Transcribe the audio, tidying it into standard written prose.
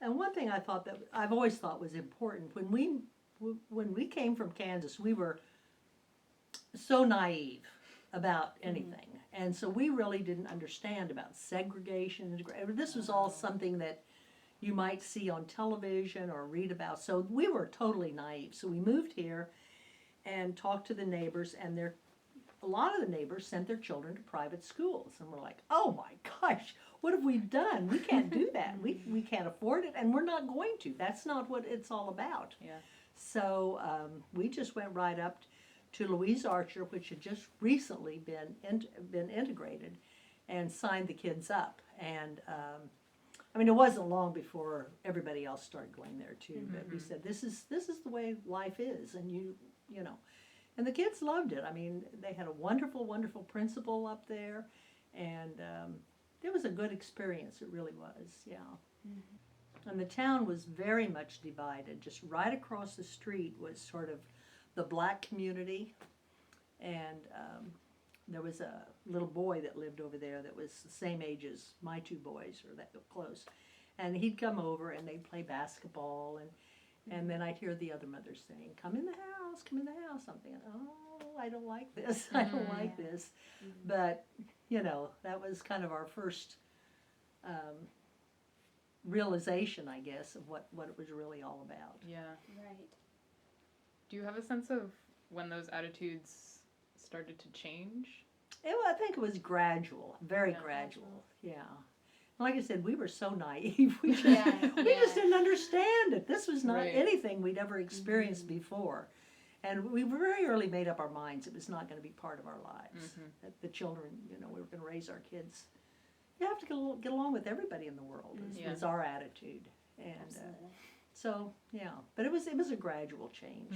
And one thing I thought that I've always thought was important when we came from Kansas, we were so naive about anything, and so we really didn't understand about segregation. This was all something that you might see on television or read about. So we were totally naive. So we moved here and talked to the neighbors, and a lot of the neighbors sent their children to private schools, and we're like, oh my gosh, what have we done? We can't do that. We can't afford it, and we're not going to. That's not what it's all about. Yeah. So we just went right up to Louise Archer, which had just recently been integrated, and signed the kids up. And I mean, it wasn't long before everybody else started going there too. But we said, this is the way life is, and you know. And the kids loved it. I mean, they had a wonderful, wonderful principal up there, and it was a good experience. It really was, yeah. And the town was very much divided. Just right across the street was sort of the black community, and there was a little boy that lived over there that was the same age as my two boys, or that close. And he'd come over and they'd play basketball, and then I'd hear the other mothers saying, come in the house, come in the house. I'm thinking, oh, I don't like this, I don't like this. But, you know, that was kind of our first realization, I guess, of what it was really all about. Yeah. Right. Do you have a sense of when those attitudes started to change? I think it was gradual, very gradual, yeah. Like I said, we were so naive. We just didn't understand it. This was not anything we'd ever experienced before. And we very early made up our minds it was not going to be part of our lives. That the children, you know, we were going to raise our kids. You have to get along with everybody in the world, was our attitude. And so, yeah. But it was a gradual change.